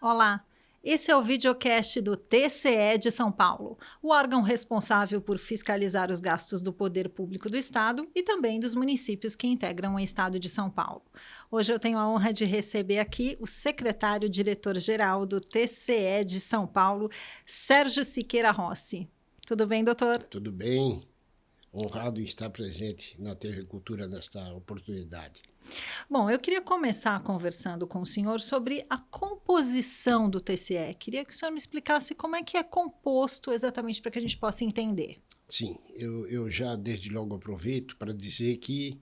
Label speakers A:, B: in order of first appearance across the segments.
A: Olá, esse é o videocast do TCE de São Paulo, o órgão responsável por fiscalizar os gastos do poder público do Estado e também dos municípios que integram o Estado de São Paulo. Hoje eu tenho a honra de receber aqui o secretário-diretor-geral do TCE de São Paulo, Sérgio Siqueira Rossi. Tudo bem, doutor?
B: Tudo bem. Honrado em estar presente na TV Cultura nesta oportunidade.
A: Bom, eu queria começar conversando com o senhor sobre a composição do TCE. Queria que o senhor me explicasse como é que é composto exatamente para que a gente possa entender.
B: Sim, eu já desde logo aproveito para dizer que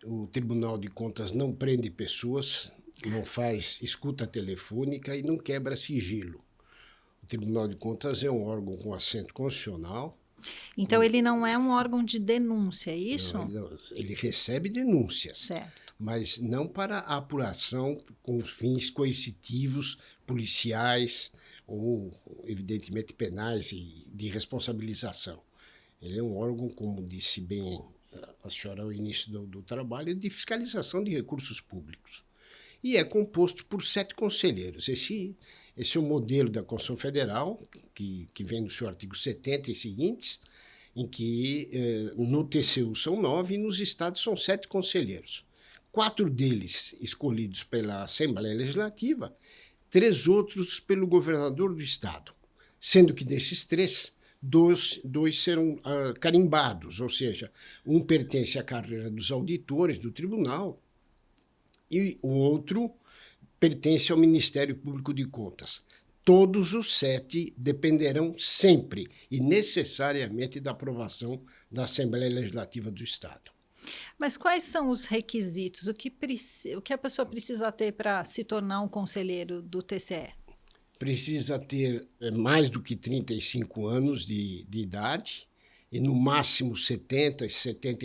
B: o Tribunal de Contas não prende pessoas, não faz escuta telefônica e não quebra sigilo. O Tribunal de Contas é um órgão com assento constitucional.
A: Então, ele não é um órgão de denúncia, é isso?
B: Ele recebe denúncias.
A: Certo.
B: Mas não para a apuração com fins coercitivos, policiais ou, evidentemente, penais e de responsabilização. Ele é um órgão, como disse bem a senhora ao início do trabalho, de fiscalização de recursos públicos. E é composto por 7 conselheiros. Esse é o modelo da Constituição Federal, que vem no seu artigo 70 e seguintes, em que no TCU são 9 e nos estados são 7 conselheiros. 4 deles escolhidos pela Assembleia Legislativa, 3 outros pelo governador do estado, sendo que desses 3, dois serão carimbados, ou seja, um pertence à carreira dos auditores do tribunal e o outro pertence ao Ministério Público de Contas. Todos os 7 dependerão sempre e necessariamente da aprovação da Assembleia Legislativa do Estado.
A: Mas quais são os requisitos? O que a pessoa precisa ter para se tornar um conselheiro do TCE?
B: Precisa ter mais do que 35 anos de idade e no máximo 70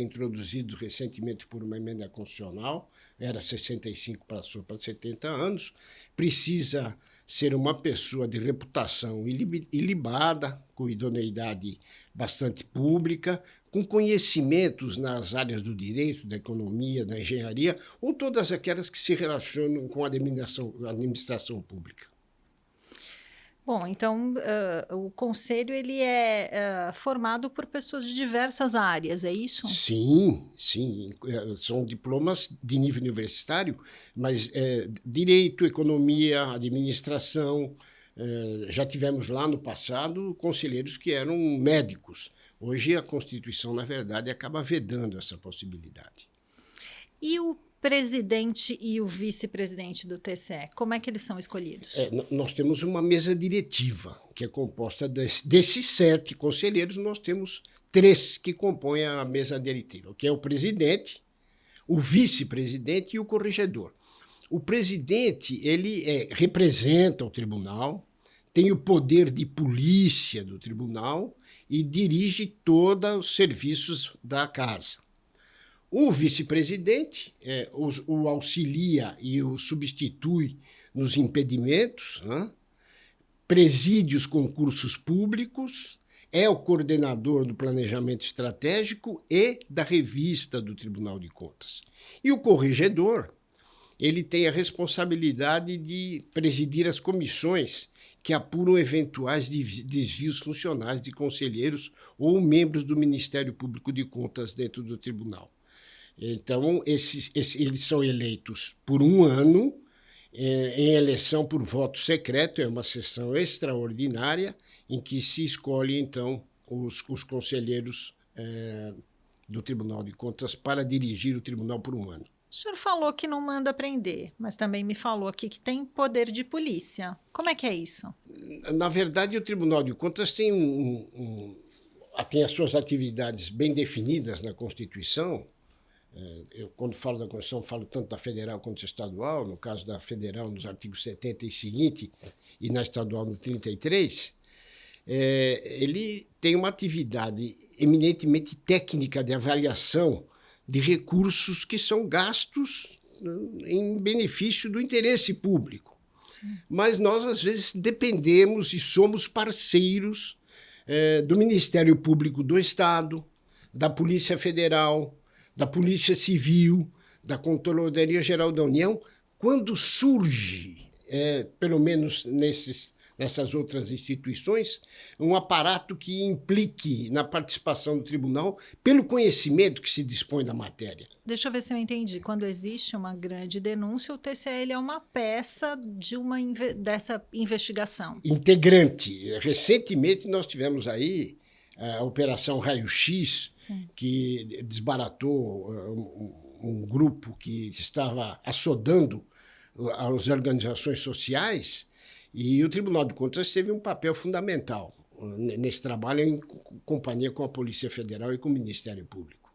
B: introduzidos recentemente por uma emenda constitucional, era 65, passou para 70 anos. Precisa ser uma pessoa de reputação ilibada, com idoneidade bastante pública, com conhecimentos nas áreas do direito, da economia, da engenharia, ou todas aquelas que se relacionam com a administração pública.
A: Bom, então o conselho ele é formado por pessoas de diversas áreas, é isso?
B: Sim. São diplomas de nível universitário, mas direito, economia, administração. Já tivemos lá no passado conselheiros que eram médicos. Hoje a Constituição, na verdade, acaba vedando essa possibilidade.
A: E o presidente e o vice-presidente do TCE, como é que eles são escolhidos?
B: Nós temos uma mesa diretiva, que é composta desses 7 conselheiros, nós temos 3 que compõem a mesa diretiva, que é o presidente, o vice-presidente e o corregedor. O presidente, ele representa o tribunal, tem o poder de polícia do tribunal e dirige todos os serviços da casa. O vice-presidente o auxilia e o substitui nos impedimentos, né? Preside os concursos públicos, é o coordenador do planejamento estratégico e da revista do Tribunal de Contas. E o corregedor, ele tem a responsabilidade de presidir as comissões que apuram eventuais desvios funcionais de conselheiros ou membros do Ministério Público de Contas dentro do tribunal. Então, eles são eleitos por um ano, em eleição por voto secreto, é uma sessão extraordinária, em que se escolhe, então, os conselheiros do Tribunal de Contas para dirigir o tribunal por um ano.
A: O senhor falou que não manda prender, mas também me falou aqui que tem poder de polícia. Como é que é isso?
B: Na verdade, o Tribunal de Contas tem as suas atividades bem definidas na Constituição. Eu, quando falo da Constituição, falo tanto da federal quanto da estadual, no caso da federal, nos artigos 70 e seguinte, e na estadual, no 33, ele tem uma atividade eminentemente técnica de avaliação de recursos que são gastos em benefício do interesse público. Sim. Mas nós, às vezes, dependemos e somos parceiros do Ministério Público do Estado, da Polícia Federal, da Polícia Civil, da Controladoria Geral da União, quando surge pelo menos nessas outras instituições, um aparato que implique na participação do tribunal pelo conhecimento que se dispõe da matéria.
A: Deixa eu ver se eu entendi. Quando existe uma grande denúncia, o TCE ele é uma peça dessa investigação.
B: Integrante. Recentemente nós tivemos aí a Operação Raio-X,
A: Sim.
B: que desbaratou um grupo que estava assodando as organizações sociais, e o Tribunal de Contas teve um papel fundamental nesse trabalho em companhia com a Polícia Federal e com o Ministério Público.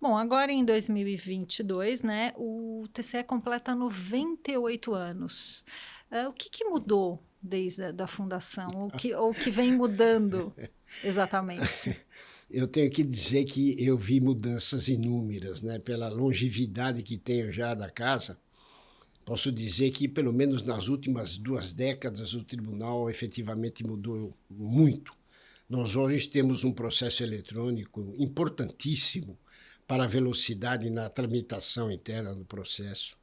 A: Bom, agora em 2022, né, o TCE completa 98 anos. O que mudou desde a fundação? O que vem mudando exatamente?
B: Eu tenho que dizer que eu vi mudanças inúmeras, né? Pela longevidade que tenho já da casa. Posso dizer que, pelo menos nas últimas 2 décadas, o tribunal efetivamente mudou muito. Nós hoje temos um processo eletrônico importantíssimo para a velocidade na tramitação interna do processo.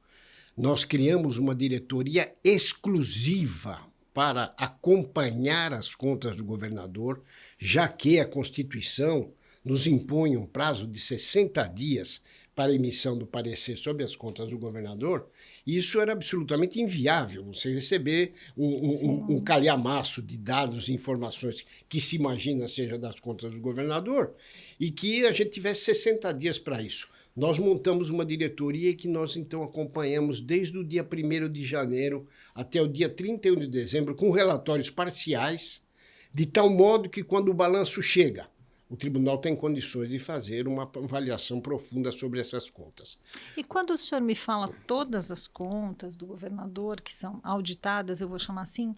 B: Nós criamos uma diretoria exclusiva para acompanhar as contas do governador, já que a Constituição nos impõe um prazo de 60 dias para a emissão do parecer sobre as contas do governador. Isso era absolutamente inviável, você receber um calhamaço de dados e informações que se imagina seja das contas do governador e que a gente tivesse 60 dias para isso. Nós montamos uma diretoria que nós, então, acompanhamos desde o dia 1º de janeiro até o dia 31 de dezembro, com relatórios parciais, de tal modo que, quando o balanço chega, o tribunal tem condições de fazer uma avaliação profunda sobre essas contas.
A: E quando o senhor me fala todas as contas do governador que são auditadas, eu vou chamar assim,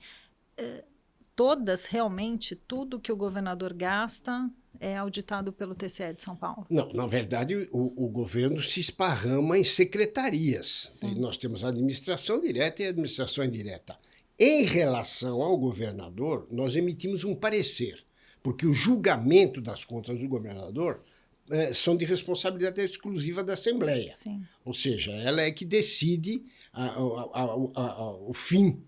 A: todas realmente, tudo que o governador gasta é auditado pelo TCE de São Paulo?
B: Não, na verdade, o governo se esparrama em secretarias.
A: Sim.
B: Nós temos a administração direta e a administração indireta. Em relação ao governador, nós emitimos um parecer, porque o julgamento das contas do governador são de responsabilidade exclusiva da Assembleia.
A: Sim.
B: Ou seja, ela é que decide o fim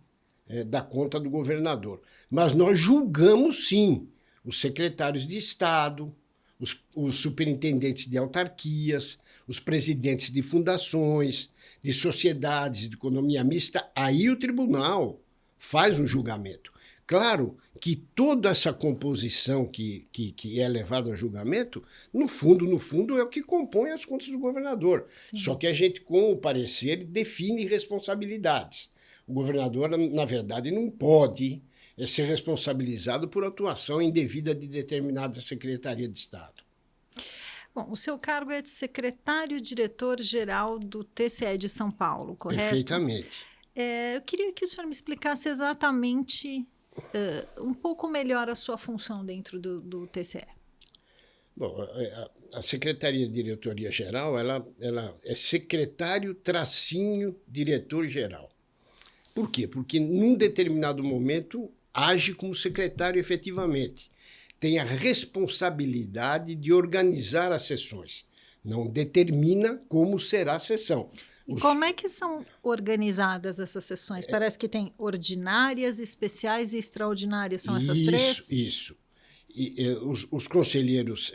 B: da conta do governador. Mas nós julgamos, sim, os secretários de Estado, os superintendentes de autarquias, os presidentes de fundações, de sociedades de economia mista. Aí o tribunal faz um julgamento. Claro que toda essa composição que é levada a julgamento, no fundo, é o que compõe as contas do governador.
A: Sim.
B: Só que a gente, com o parecer, define responsabilidades. O governador, na verdade, não pode ser responsabilizado por atuação indevida de determinada Secretaria de Estado.
A: Bom, o seu cargo é de secretário-diretor-geral do TCE de São Paulo, correto?
B: Perfeitamente.
A: Eu queria que o senhor me explicasse exatamente, um pouco melhor a sua função dentro do TCE.
B: Bom, a Secretaria de Diretoria-Geral ela é secretário-diretor-geral. Por quê? Porque, num determinado momento, age como secretário efetivamente. Tem a responsabilidade de organizar as sessões. Não determina como será a sessão.
A: E como é que são organizadas essas sessões? Parece que tem ordinárias, especiais e extraordinárias. São essas três?
B: Isso. Os conselheiros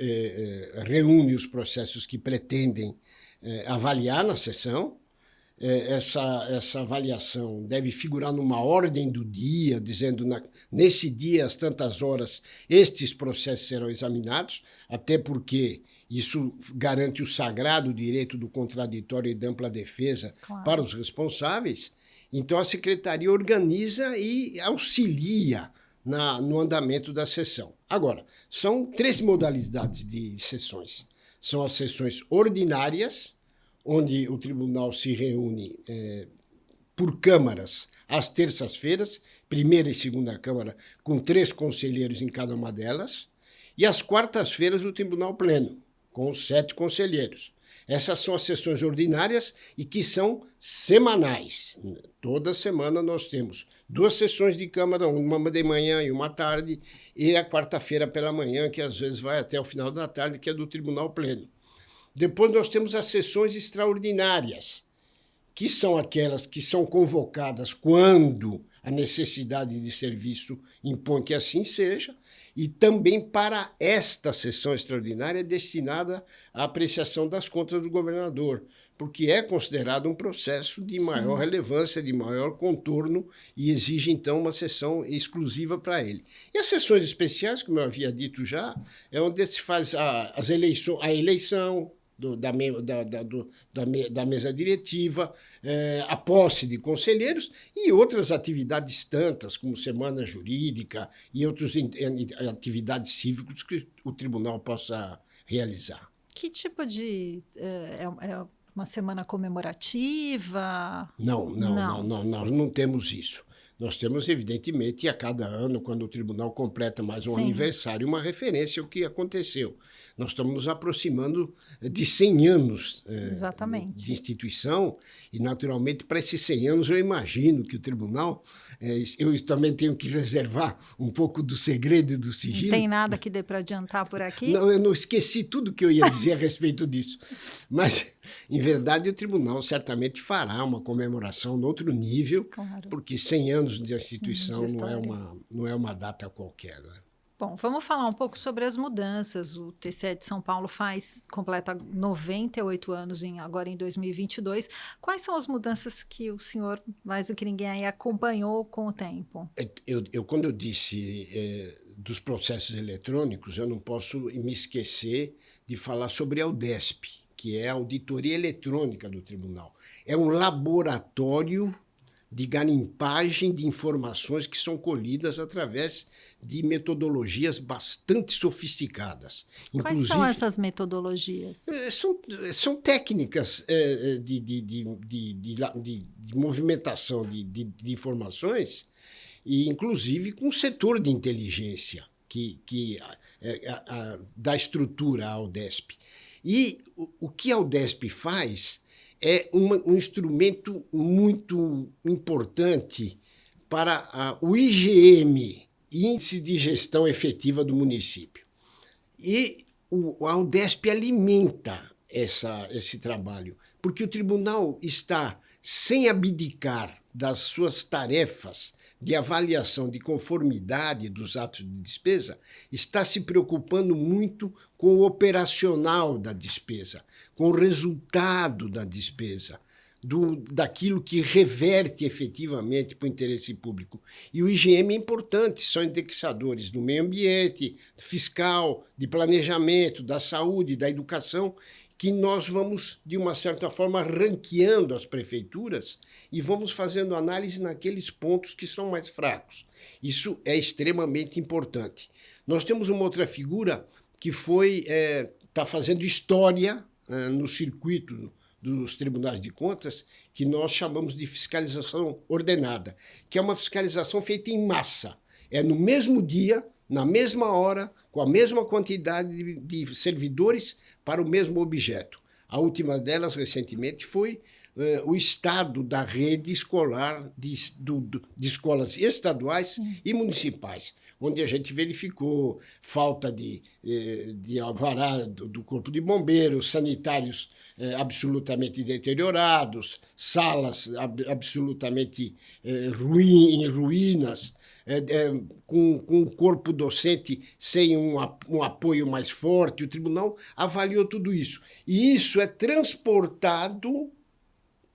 B: reúnem os processos que pretendem avaliar na sessão. Essa avaliação deve figurar numa ordem do dia, dizendo nesse dia, às tantas horas, estes processos serão examinados, até porque isso garante o sagrado direito do contraditório e da ampla defesa, claro, para os responsáveis. Então, a Secretaria organiza e auxilia no andamento da sessão. Agora, são 3 modalidades de sessões. São as sessões ordinárias, onde o tribunal se reúne por câmaras às terças-feiras, primeira e segunda câmara, com 3 conselheiros em cada uma delas, e às quartas-feiras o tribunal pleno, com 7 conselheiros. Essas são as sessões ordinárias e que são semanais. Toda semana nós temos 2 sessões de Câmara, uma de manhã e uma à tarde, e a quarta-feira pela manhã, que às vezes vai até o final da tarde, que é do Tribunal Pleno. Depois nós temos as sessões extraordinárias, que são aquelas que são convocadas quando a necessidade de serviço impõe que assim seja, e também para esta sessão extraordinária destinada à apreciação das contas do governador, porque é considerado um processo de maior relevância, de maior contorno, e exige, então, uma sessão exclusiva para ele. E as sessões especiais, como eu havia dito já, é onde se faz a eleição da mesa diretiva, a posse de conselheiros e outras atividades tantas, como semana jurídica e outras atividades cívicas que o tribunal possa realizar.
A: Que tipo de... é uma semana comemorativa?
B: Não, nós não temos isso. Nós temos, evidentemente, a cada ano, quando o tribunal completa mais um aniversário, uma referência ao que aconteceu. Nós estamos nos aproximando de 100 anos de instituição e, naturalmente, para esses 100 anos, eu imagino que o tribunal... eu também tenho que reservar um pouco do segredo e do sigilo.
A: Não tem nada que dê para adiantar por aqui?
B: Não, eu não esqueci tudo que eu ia dizer a respeito disso. Mas, em verdade, o tribunal certamente fará uma comemoração no outro nível, porque 100 anos de instituição não é uma data qualquer, né?
A: Bom, vamos falar um pouco sobre as mudanças. O TCE de São Paulo completa 98 anos agora em 2022. Quais são as mudanças que o senhor, mais do que ninguém aí, acompanhou com o tempo?
B: Quando eu disse dos processos eletrônicos, eu não posso me esquecer de falar sobre a UDESP, que é a Auditoria Eletrônica do Tribunal. É um laboratório de garimpagem de informações que são colhidas através de metodologias bastante sofisticadas.
A: Quais são essas metodologias?
B: São técnicas de movimentação de informações, e inclusive com o setor de inteligência que dá estrutura à UDESP. E o que a UDESP faz é um instrumento muito importante para o IGM, Índice de Gestão Efetiva do Município. E a UDESP alimenta esse trabalho, porque o tribunal está, sem abdicar das suas tarefas de avaliação de conformidade dos atos de despesa, está se preocupando muito com o operacional da despesa, com o resultado da despesa, daquilo que reverte efetivamente para o interesse público. E o IGM é importante, são indexadores do meio ambiente, fiscal, de planejamento, da saúde, da educação, que nós vamos, de uma certa forma, ranqueando as prefeituras e vamos fazendo análise naqueles pontos que são mais fracos. Isso é extremamente importante. Nós temos uma outra figura que está fazendo história no circuito dos tribunais de contas, que nós chamamos de fiscalização ordenada, que é uma fiscalização feita em massa. É no mesmo dia, na mesma hora, com a mesma quantidade de servidores para o mesmo objeto. A última delas, recentemente, foi o estado da rede escolar de escolas estaduais e municipais, onde a gente verificou falta de alvará do Corpo de Bombeiros, sanitários absolutamente deteriorados, salas absolutamente em ruínas, com um corpo docente sem um apoio mais forte. O tribunal avaliou tudo isso. E isso é transportado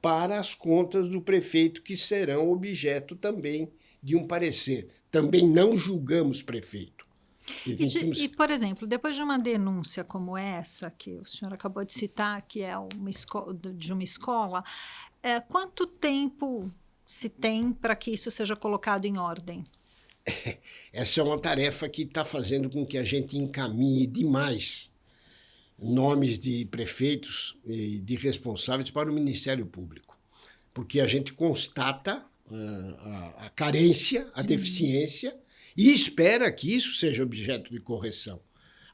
B: para as contas do prefeito, que serão objeto também de um parecer. Também não julgamos prefeito.
A: E, por exemplo, depois de uma denúncia como essa, que o senhor acabou de citar, que é de uma escola, quanto tempo se tem para que isso seja colocado em ordem?
B: Essa é uma tarefa que está fazendo com que a gente encaminhe demais nomes de prefeitos e de responsáveis para o Ministério Público, porque a gente constata a carência, a deficiência, e espera que isso seja objeto de correção.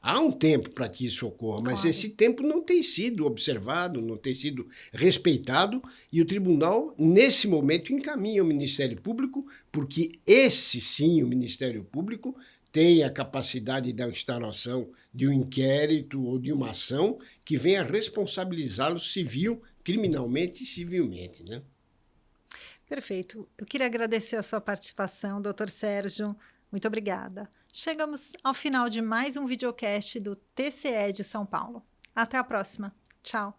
B: Há um tempo para que isso ocorra, mas esse tempo não tem sido observado, não tem sido respeitado, e o tribunal, nesse momento, encaminha o Ministério Público, porque esse sim, o Ministério Público, tem a capacidade da instauração de um inquérito ou de uma ação que venha responsabilizá-lo civil, criminalmente e civilmente, né?
A: Perfeito. Eu queria agradecer a sua participação, doutor Sérgio. Muito obrigada. Chegamos ao final de mais um videocast do TCE de São Paulo. Até a próxima. Tchau.